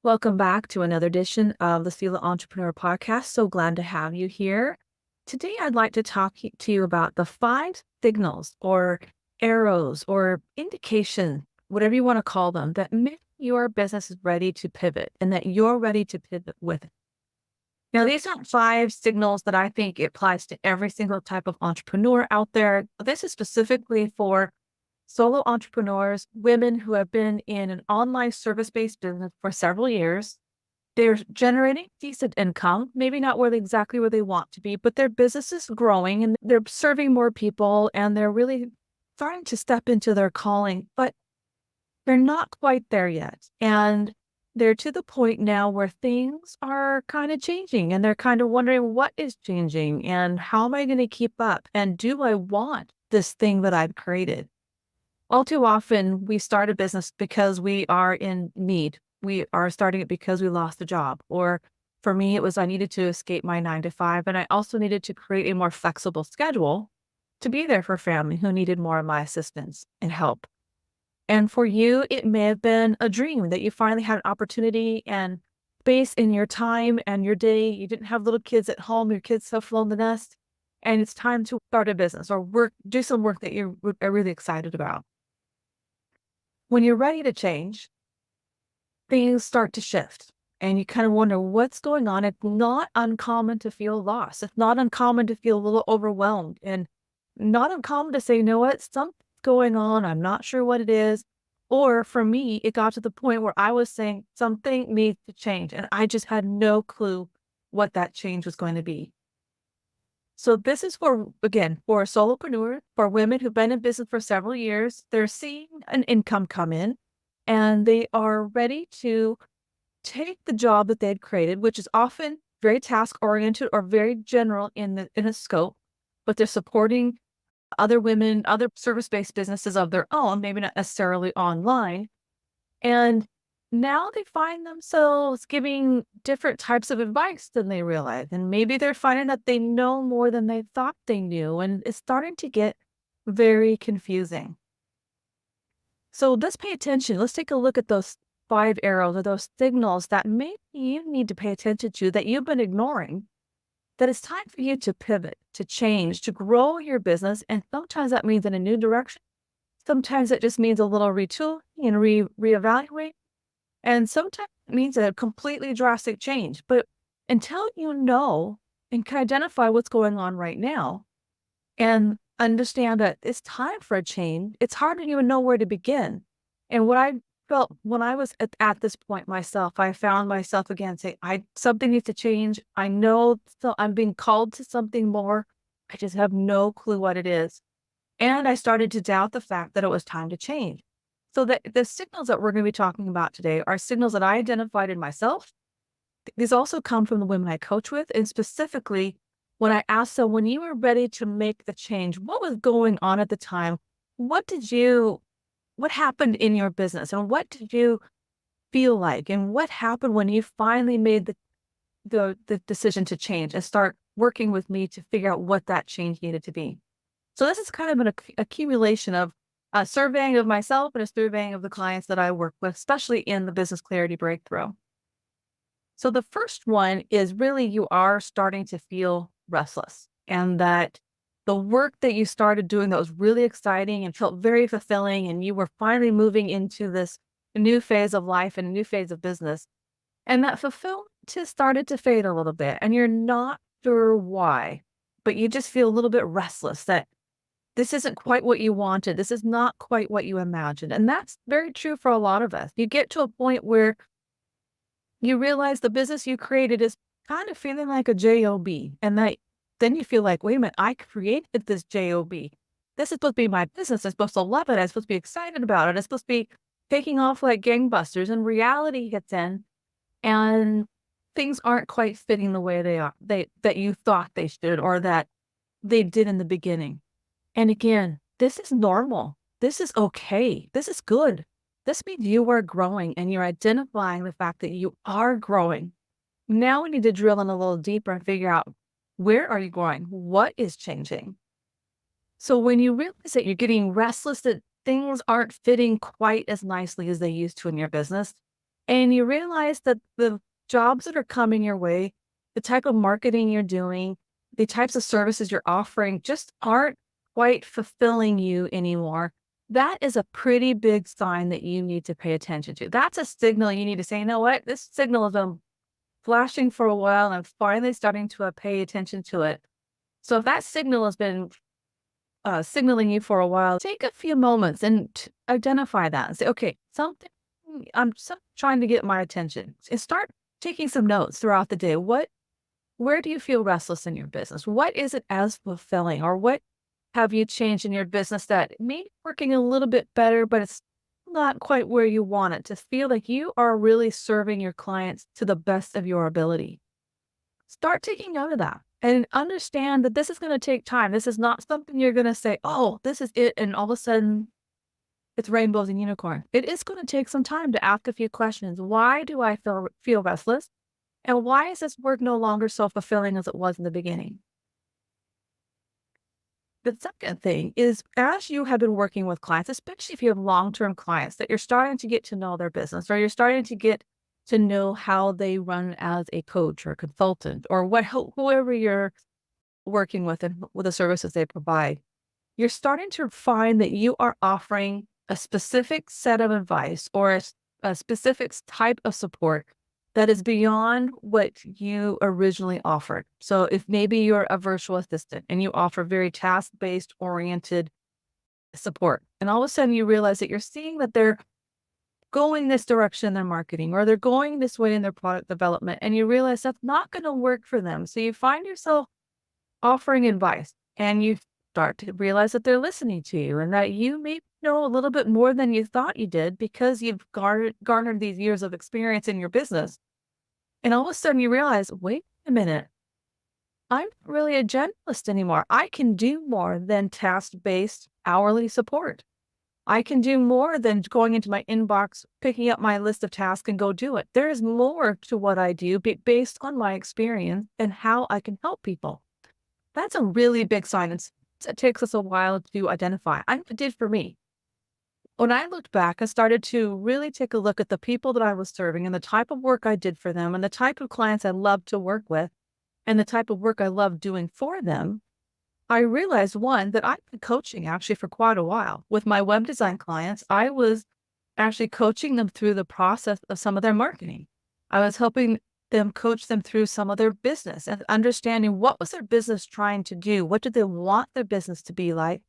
Welcome back to another edition of the Sila Entrepreneur Podcast. So glad to have you here. Today, I'd like to talk to you about the 5 signals or arrows or indication, whatever you want to call them, that maybe your business is ready to pivot and that you're ready to pivot with it. Now, these aren't 5 signals that I think it applies to every single type of entrepreneur out there. This is specifically for solo entrepreneurs, women who have been in an online service-based business for several years. They're generating decent income, maybe not exactly where they want to be, but their business is growing and they're serving more people and they're really starting to step into their calling, but they're not quite there yet. And they're to the point now where things are kind of changing and they're kind of wondering what is changing and how am I going to keep up? And do I want this thing that I've created? All too often, we start a business because we are in need. We are starting it because we lost a job. Or for me, it was I needed to escape my 9 to 5. And I also needed to create a more flexible schedule to be there for family who needed more of my assistance and help. And for you, it may have been a dream that you finally had an opportunity and space in your time and your day. You didn't have little kids at home, your kids have flown the nest, and it's time to start a business or do some work that are really excited about. When you're ready to change, things start to shift and you kind of wonder what's going on. It's not uncommon to feel lost. It's not uncommon to feel a little overwhelmed and not uncommon to say, you know what, something's going on. I'm not sure what it is. Or for me, it got to the point where I was saying something needs to change. And I just had no clue what that change was going to be. So this is for, again, for solopreneurs, for women who've been in business for several years. They're seeing an income come in and they are ready to take the job that they had created, which is often very task oriented or very general in a scope, but they're supporting other women, other service-based businesses of their own, maybe not necessarily online. And now they find themselves giving different types of advice than they realize. And maybe they're finding that they know more than they thought they knew. And it's starting to get very confusing. So let's pay attention. Let's take a look at those 5 arrows or those signals that maybe you need to pay attention to that you've been ignoring. That it's time for you to pivot, to change, to grow your business. And sometimes that means in a new direction. Sometimes it just means a little retool and reevaluate. And sometimes it means a completely drastic change. But until you know and can identify what's going on right now and understand that it's time for a change, it's hard to even know where to begin. And what I felt when I was at this point myself, I found myself again saying, something needs to change. I know I'm being called to something more. I just have no clue what it is. And I started to doubt the fact that it was time to change. So the signals that we're going to be talking about today are signals that I identified in myself. These also come from the women I coach with. And specifically, when I asked them, when you were ready to make the change, what was going on at the time? What happened in your business? And what did you feel like? And what happened when you finally made the decision to change and start working with me to figure out what that change needed to be? So this is kind of an accumulation of a surveying of myself and a surveying of the clients that I work with, especially in the business clarity breakthrough. So the first one is really you are starting to feel restless and that the work that you started doing that was really exciting and felt very fulfilling and you were finally moving into this new phase of life and a new phase of business. And that fulfillment just started to fade a little bit and you're not sure why, but you just feel a little bit restless that this isn't quite what you wanted. This is not quite what you imagined. And that's very true for a lot of us. You get to a point where you realize the business you created is kind of feeling like a job. And then you feel like, wait a minute, I created this job. This is supposed to be my business. I'm supposed to love it. I'm supposed to be excited about it. It's supposed to be taking off like gangbusters. And reality hits in and things aren't quite fitting the way that you thought they should or that they did in the beginning. And again, this is normal. This is okay. This is good. This means you are growing and you're identifying the fact that you are growing. Now we need to drill in a little deeper and figure out, where are you growing? What is changing? So when you realize that you're getting restless, that things aren't fitting quite as nicely as they used to in your business, And you realize that the jobs that are coming your way, the type of marketing you're doing, the types of services you're offering just aren't quite fulfilling you anymore. That is a pretty big sign that you need to pay attention to. That's a signal you need to say, you know what? This signal has been flashing for a while and I'm finally starting to pay attention to it. So if that signal has been signaling you for a while, take a few moments and identify that and say, okay, something, trying to get my attention, and start taking some notes throughout the day. Where do you feel restless in your business? What is it as fulfilling, or what have you changed in your business that may be working a little bit better, but it's not quite where you want it to feel like you are really serving your clients to the best of your ability? Start taking note of that and understand that this is going to take time. This is not something you're going to say, oh, this is it. And all of a sudden it's rainbows and unicorns. It is going to take some time to ask a few questions. Why do I feel restless? And why is this work no longer so fulfilling as it was in the beginning? The second thing is, as you have been working with clients, especially if you have long-term clients that you're starting to get to know their business, or you're starting to get to know how they run as a coach or consultant, or whoever you're working with and with the services they provide, you're starting to find that you are offering a specific set of advice or a specific type of support that is beyond what you originally offered. So if maybe you're a virtual assistant and you offer very task-based oriented support, and all of a sudden you realize that you're seeing that they're going this direction in their marketing, or they're going this way in their product development, and you realize that's not going to work for them. So you find yourself offering advice, and you start to realize that they're listening to you and that you may know a little bit more than you thought you did because you've garnered these years of experience in your business. And all of a sudden you realize, wait a minute, I'm not really a generalist anymore. I can do more than task-based hourly support. I can do more than going into my inbox, picking up my list of tasks and go do it. There is more to what I do based on my experience and how I can help people. That's a really big sign. It takes us a while to identify. I know it did for me. When I looked back, I started to really take a look at the people that I was serving and the type of work I did for them and the type of clients I loved to work with and the type of work I loved doing for them. I realized, one, that I've been coaching actually for quite a while. With my web design clients, I was actually coaching them through the process of some of their marketing. I was helping them coach them through some of their business and understanding what was their business trying to do? What did they want their business to be like?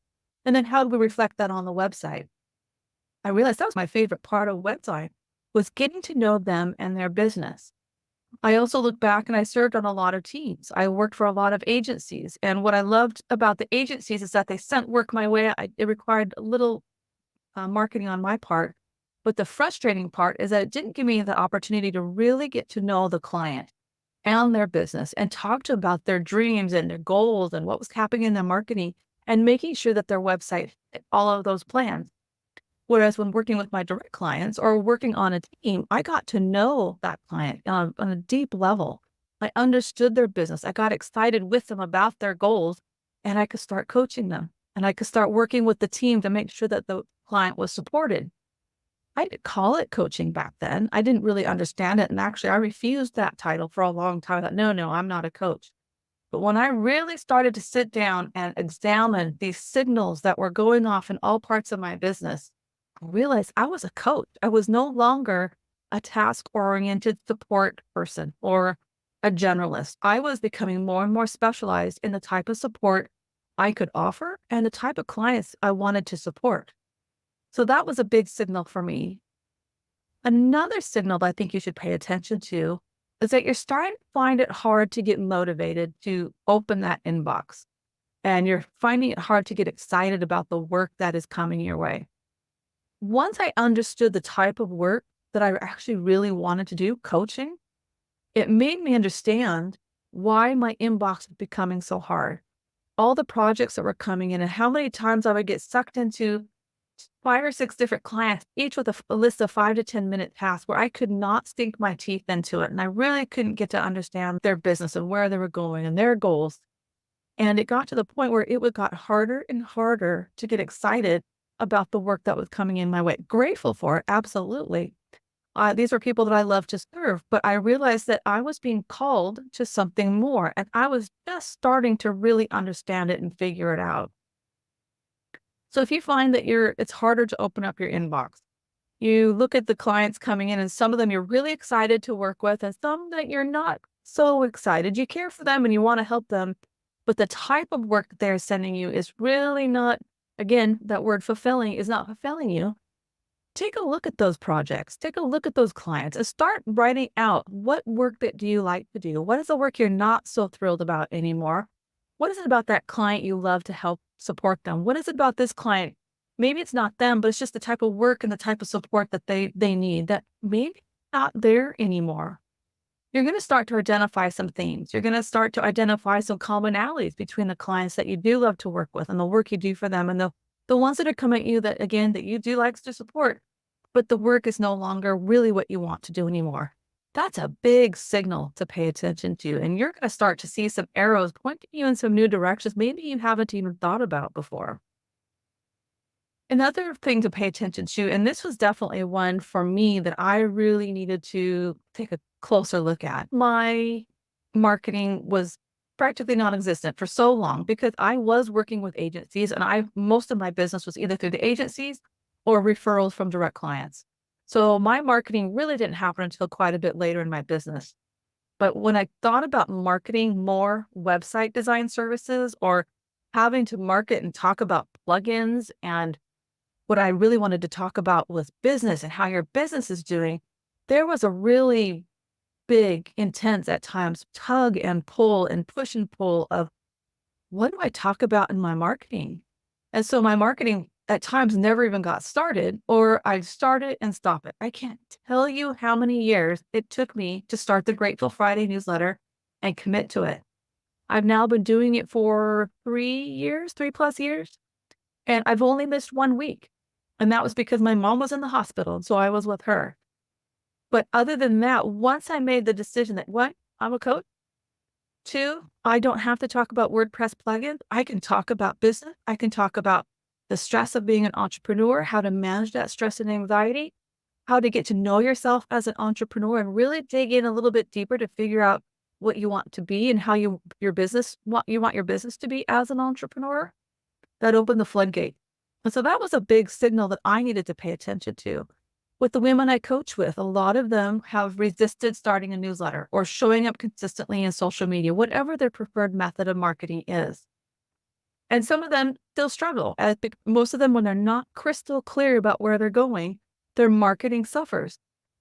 And then how do we reflect that on the website? I realized that was my favorite part of website, was getting to know them and their business. I also look back and I served on a lot of teams. I worked for a lot of agencies. And what I loved about the agencies is that they sent work my way. It required a little marketing on my part. But the frustrating part is that it didn't give me the opportunity to really get to know the client and their business and talk to them about their dreams and their goals and what was happening in their marketing and making sure that their website fit all of those plans. Whereas when working with my direct clients or working on a team, I got to know that client on a deep level. I understood their business. I got excited with them about their goals, and I could start coaching them. And I could start working with the team to make sure that the client was supported. I didn't call it coaching back then. I didn't really understand it. And actually, I refused that title for a long time. I thought, no, I'm not a coach. But when I really started to sit down and examine these signals that were going off in all parts of my business, I realized I was a coach. I was no longer a task-oriented support person or a generalist. I was becoming more and more specialized in the type of support I could offer and the type of clients I wanted to support. So that was a big signal for me. Another signal that I think you should pay attention to is that you're starting to find it hard to get motivated to open that inbox. And you're finding it hard to get excited about the work that is coming your way. Once I understood the type of work that I actually really wanted to do, coaching, it made me understand why my inbox was becoming so hard. All the projects that were coming in and how many times I would get sucked into 5 or 6 different clients, each with a list of 5 to 10 minute tasks where I could not sink my teeth into it. And I really couldn't get to understand their business and where they were going and their goals. And it got to the point where got harder and harder to get excited about the work that was coming in my way. Grateful for it, absolutely. These are people that I love to serve, but I realized that I was being called to something more, and I was just starting to really understand it and figure it out. So if you find that it's harder to open up your inbox, you look at the clients coming in, and some of them you're really excited to work with, and some that you're not so excited. You care for them and you want to help them, but the type of work that they're sending you is really not, again, that word fulfilling is not fulfilling you. Take a look at those projects, take a look at those clients, and start writing out what work that do you like to do? What is the work you're not so thrilled about anymore? What is it about that client you love to help support them? What is it about this client? Maybe it's not them, but it's just the type of work and the type of support that they need that maybe not there anymore. You're going to start to identify some themes. You're going to start to identify some commonalities between the clients that you do love to work with and the work you do for them and the ones that are coming at you that, again, that you do like to support, but the work is no longer really what you want to do anymore. That's a big signal to pay attention to. And you're going to start to see some arrows pointing you in some new directions maybe you haven't even thought about before. Another thing to pay attention to, and this was definitely one for me that I really needed to take a closer look at. My marketing was practically non-existent for so long because I was working with agencies and most of my business was either through the agencies or referrals from direct clients. So my marketing really didn't happen until quite a bit later in my business. But when I thought about marketing more website design services or having to market and talk about plugins, and what I really wanted to talk about was business and how your business is doing, there was a really big, intense at times tug and pull and push and pull of what do I talk about in my marketing? And so my marketing at times never even got started, or I start it and stop it. I can't tell you how many years it took me to start the Grateful Friday newsletter and commit to it. I've now been doing it for 3 years, 3+ years, and I've only missed 1 week. And that was because my mom was in the hospital, so I was with her. But other than that, once I made the decision that, what, I'm a coach. Two, I don't have to talk about WordPress plugins. I can talk about business. I can talk about the stress of being an entrepreneur, how to manage that stress and anxiety, how to get to know yourself as an entrepreneur and really dig in a little bit deeper to figure out what you want to be and how you want your business to be as an entrepreneur. That opened the floodgate. And so that was a big signal that I needed to pay attention to. With the women I coach with, a lot of them have resisted starting a newsletter or showing up consistently in social media, whatever their preferred method of marketing is. And some of them still struggle. Most of them, when they're not crystal clear about where they're going, their marketing suffers.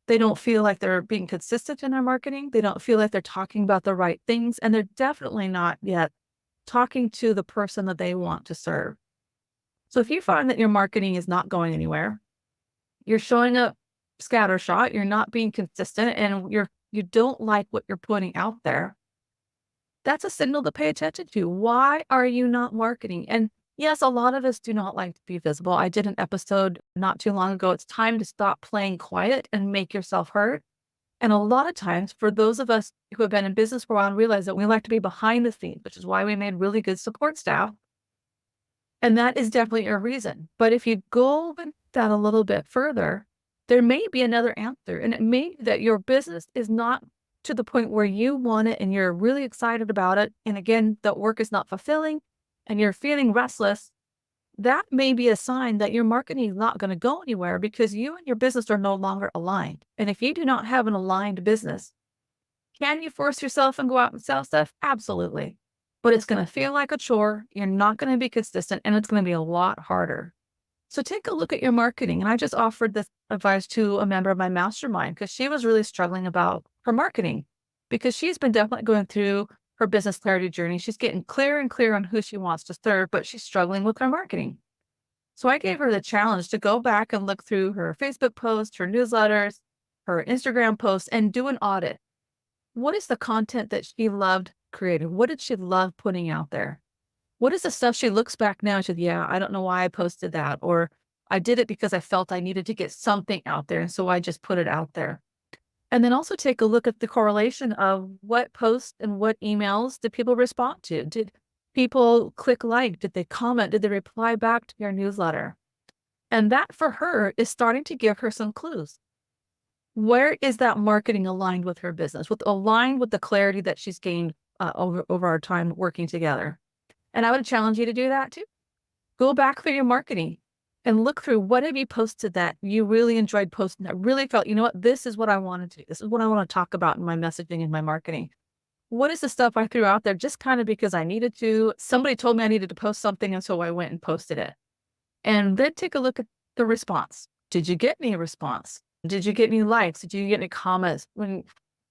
They don't feel like they're being consistent in their marketing. They don't feel like they're talking about the right things. And they're definitely not yet talking to the person that they want to serve. So if you find that your marketing is not going anywhere, you're showing up scattershot, you're not being consistent, and you don't like what you're putting out there, that's a signal to pay attention to. Why are you not marketing? And yes, a lot of us do not like to be visible. I did an episode not too long ago. It's time to stop playing quiet and make yourself heard. And a lot of times, for those of us who have been in business for a while and realize that we like to be behind the scenes, which is why we made really good support staff. And that is definitely a reason. But if you go into that a little bit further, there may be another answer. And it may be that your business is not to the point where you want it and you're really excited about it. And again, the work is not fulfilling and you're feeling restless. That may be a sign that your marketing is not going to go anywhere because you and your business are no longer aligned. And if you do not have an aligned business, can you force yourself and go out and sell stuff? Absolutely. But it's going to feel like a chore. You're not going to be consistent and it's going to be a lot harder. So take a look at your marketing. And I just offered this advice to a member of my mastermind because she was really struggling about her marketing because she's been definitely going through her business clarity journey. She's getting clearer and clearer on who she wants to serve, but she's struggling with her marketing. So I gave her the challenge to go back and look through her Facebook posts, her newsletters, her Instagram posts, and do an audit. What is the content that she loved creating? What did she love putting out there? What is the stuff she looks back now and said, yeah, I don't know why I posted that, or I did it because I felt I needed to get something out there. And so I just put it out there. And then also take a look at the correlation of what posts and what emails did people respond to? Did people click like? Did they comment? Did they reply back to your newsletter? And that for her is starting to give her some clues. Where is that marketing aligned with her business, aligned with the clarity that she's gained over our time working together? And I would challenge you to do that too. Go back through your marketing and look through what have you posted that you really enjoyed posting, that really felt, you know what, this is what I want to do. This is what I want to talk about in my messaging and my marketing. What is the stuff I threw out there just kind of because I needed to? Somebody told me I needed to post something, and so I went and posted it. And then take a look at the response. Did you get any response? Did you get any likes? Did you get any comments? And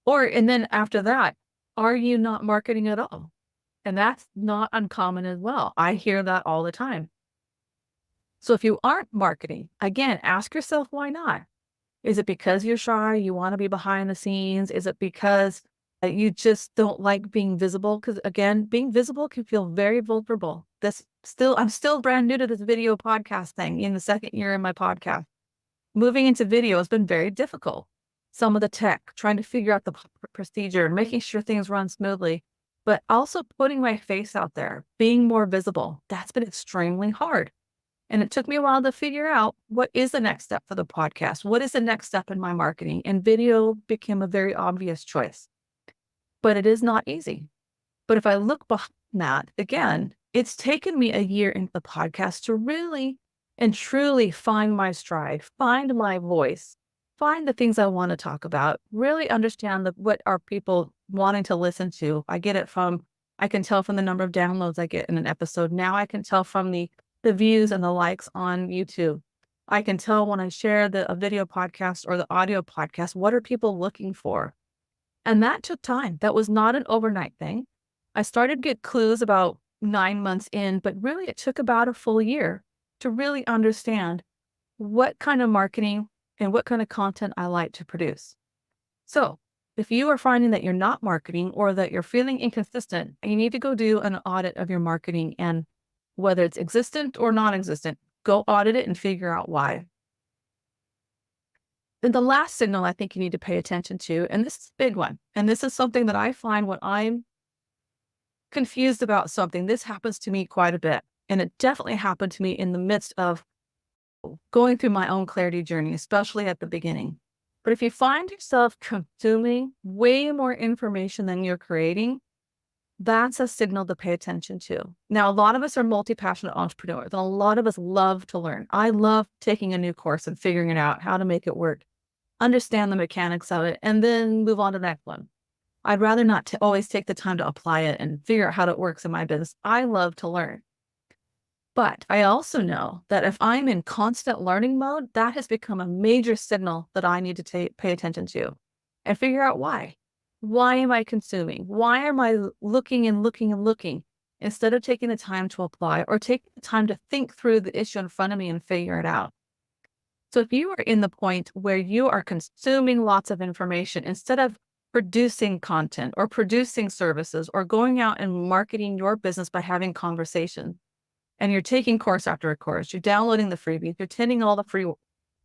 then after that, are you not marketing at all? And that's not uncommon as well. I hear that all the time. So if you aren't marketing, again, ask yourself why not? Is it because you're shy? You want to be behind the scenes? Is it because you just don't like being visible? Because again, being visible can feel very vulnerable. I'm still brand new to this video podcast thing in the second year in my podcast. Moving into video has been very difficult. Some of the tech, trying to figure out the procedure, making sure things run smoothly, but also putting my face out there, being more visible. That's been extremely hard. And it took me a while to figure out what is the next step for the podcast? What is the next step in my marketing? And video became a very obvious choice, but it is not easy. But if I look behind that, again, it's taken me a year into the podcast to really and truly find my stride, find my voice, find the things I want to talk about, really understand what are people wanting to listen to. I can tell from the number of downloads I get in an episode. Now I can tell from the views and the likes on YouTube. I can tell when I share a video podcast or the audio podcast, what are people looking for? And that took time. That was not an overnight thing. I started to get clues about 9 months in, but really it took about a full year to really understand what kind of marketing and what kind of content I like to produce. So if you are finding that you're not marketing or that you're feeling inconsistent, you need to go do an audit of your marketing, and whether it's existent or non-existent, go audit it and figure out why. Then the last signal I think you need to pay attention to, and this is a big one, and this is something that I find when I'm confused about something. This happens to me quite a bit, and it definitely happened to me in the midst of going through my own clarity journey, especially at the beginning. But if you find yourself consuming way more information than you're creating, that's a signal to pay attention to. Now, a lot of us are multi-passionate entrepreneurs, and a lot of us love to learn. I love taking a new course and figuring it out, how to make it work, understand the mechanics of it, and then move on to the next one. I'd rather not always take the time to apply it and figure out how it works in my business. I love to learn. But I also know that if I'm in constant learning mode, that has become a major signal that I need to pay attention to and figure out why. Why am I consuming? Why am I looking and looking and looking instead of taking the time to apply or taking the time to think through the issue in front of me and figure it out? So if you are in the point where you are consuming lots of information instead of producing content or producing services or going out and marketing your business by having conversations, and you're taking course after course, you're downloading the freebies, you're attending all the free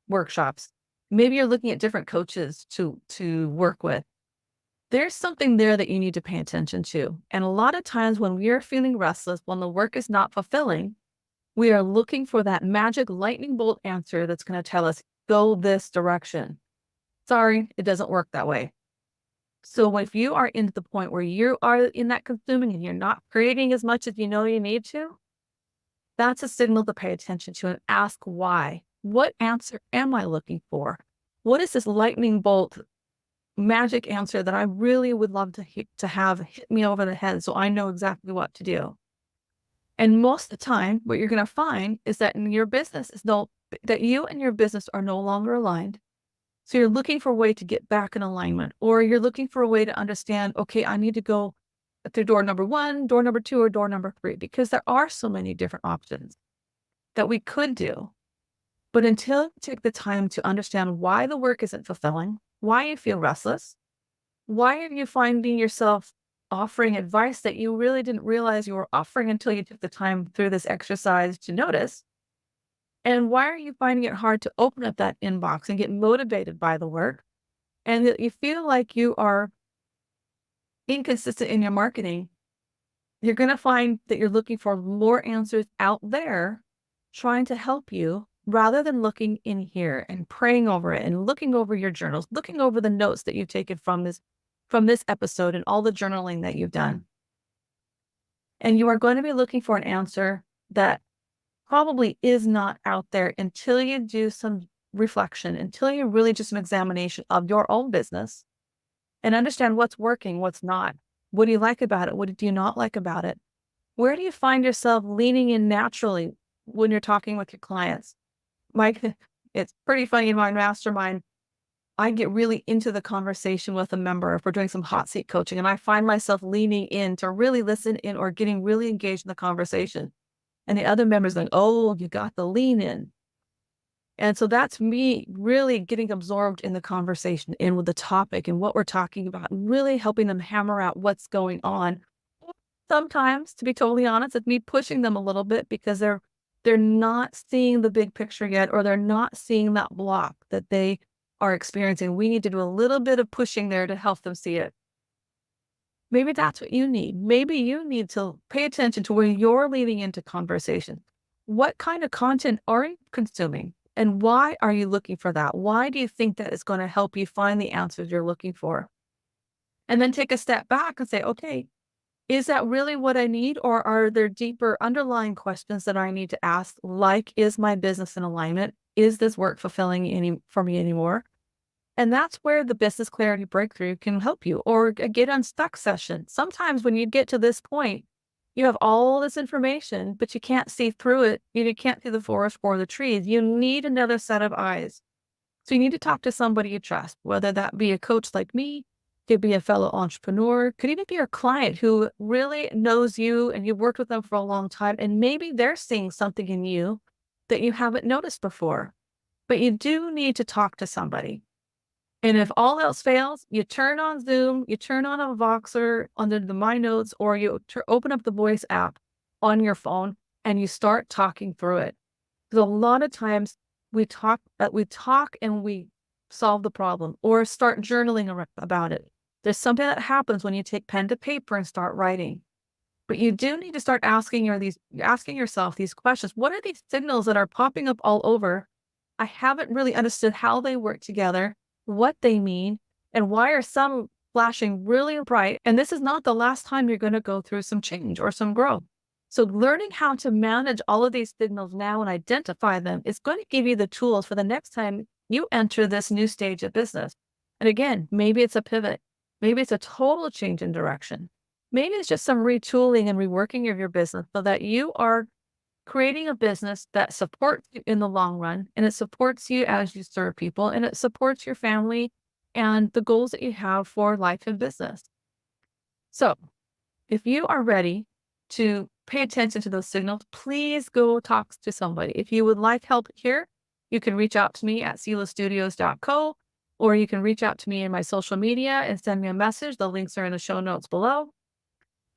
workshops, maybe you're looking at different coaches to work with, there's something there that you need to pay attention to. And a lot of times when we are feeling restless, when the work is not fulfilling, we are looking for that magic lightning bolt answer that's going to tell us, go this direction. Sorry, it doesn't work that way. So if you are into the point where you are in that consuming and you're not creating as much as you know you need to, that's a signal to pay attention to and ask why. What answer am I looking for? What is this lightning bolt magic answer that I really would love to have hit me over the head so I know exactly what to do? And most of the time, what you're going to find is that in your business that you and your business are no longer aligned. So you're looking for a way to get back in alignment, or you're looking for a way to understand, okay, I need to go through door number 1, door number 2, or door number 3, because there are so many different options that we could do. But until you take the time to understand why the work isn't fulfilling, why you feel restless, why are you finding yourself offering advice that you really didn't realize you were offering until you took the time through this exercise to notice? And why are you finding it hard to open up that inbox and get motivated by the work? And that you feel like you are inconsistent in your marketing, you're going to find that you're looking for more answers out there trying to help you rather than looking in here and praying over it and looking over your journals, looking over the notes that you've taken from this episode and all the journaling that you've done. And you are going to be looking for an answer that probably is not out there until you do some reflection, until you really do some examination of your own business and understand what's working, what's not. What do you like about it? What do you not like about it? Where do you find yourself leaning in naturally when you're talking with your clients? Mike, it's pretty funny in my mastermind. I get really into the conversation with a member if we're doing some hot seat coaching, and I find myself leaning in to really listen in or getting really engaged in the conversation. And the other member's going, oh, you got the lean in. And so that's me really getting absorbed in the conversation and with the topic and what we're talking about, really helping them hammer out what's going on. Sometimes, to be totally honest, it's me pushing them a little bit because they're not seeing the big picture yet, or they're not seeing that block that they are experiencing. We need to do a little bit of pushing there to help them see it. Maybe that's what you need. Maybe you need to pay attention to where you're leading into conversation. What kind of content are you consuming? And why are you looking for that? Why do you think that is going to help you find the answers you're looking for? And then take a step back and say, okay, is that really what I need? Or are there deeper underlying questions that I need to ask? Like, is my business in alignment? Is this work fulfilling for me anymore? And that's where the business clarity breakthrough can help you, or a get unstuck session. Sometimes when you get to this point, you have all this information, but you can't see through it. You can't see the forest for the trees. You need another set of eyes. So you need to talk to somebody you trust, whether that be a coach like me, could be a fellow entrepreneur, could even be your client who really knows you and you've worked with them for a long time. And maybe they're seeing something in you that you haven't noticed before. But you do need to talk to somebody. And if all else fails, you turn on Zoom, you turn on a Voxer under the My Notes, or you open up the voice app on your phone and you start talking through it. Because a lot of times we talk and we solve the problem or start journaling about it. There's something that happens when you take pen to paper and start writing. But you do need to start asking yourself these questions. What are these signals that are popping up all over? I haven't really understood how they work together, what they mean, and why are some flashing really bright? And this is not the last time you're going to go through some change or some growth. So learning how to manage all of these signals now and identify them is going to give you the tools for the next time you enter this new stage of business. And again, maybe it's a pivot. Maybe it's a total change in direction. Maybe it's just some retooling and reworking of your business so that you are creating a business that supports you in the long run, and it supports you as you serve people, and it supports your family and the goals that you have for life and business. So if you are ready to pay attention to those signals, please go talk to somebody. If you would like help here, you can reach out to me at selastudios.co, or you can reach out to me in my social media and send me a message. The links are in the show notes below.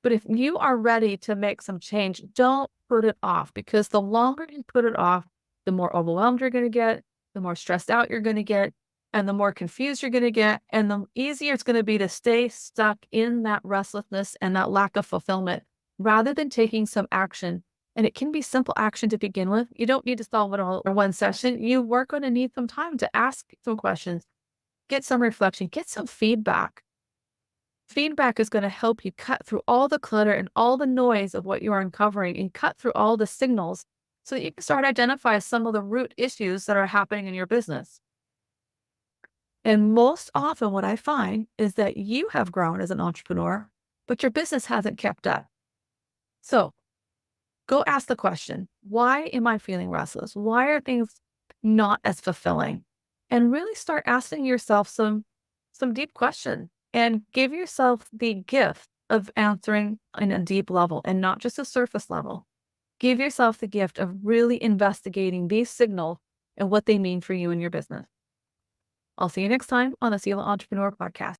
But if you are ready to make some change, don't put it off, because the longer you put it off, the more overwhelmed you're going to get, the more stressed out you're going to get, and the more confused you're going to get, and the easier it's going to be to stay stuck in that restlessness and that lack of fulfillment rather than taking some action. And it can be simple action to begin with. You don't need to solve it all in one session. You are going to need some time to ask some questions, get some reflection, get some feedback. Feedback is going to help you cut through all the clutter and all the noise of what you are uncovering and cut through all the signals so that you can start identifying some of the root issues that are happening in your business. And most often what I find is that you have grown as an entrepreneur, but your business hasn't kept up. So go ask the question, why am I feeling restless? Why are things not as fulfilling? And really start asking yourself some deep questions. And give yourself the gift of answering in a deep level and not just a surface level. Give yourself the gift of really investigating these signals and what they mean for you and your business. I'll see you next time on the Sela Entrepreneur Podcast.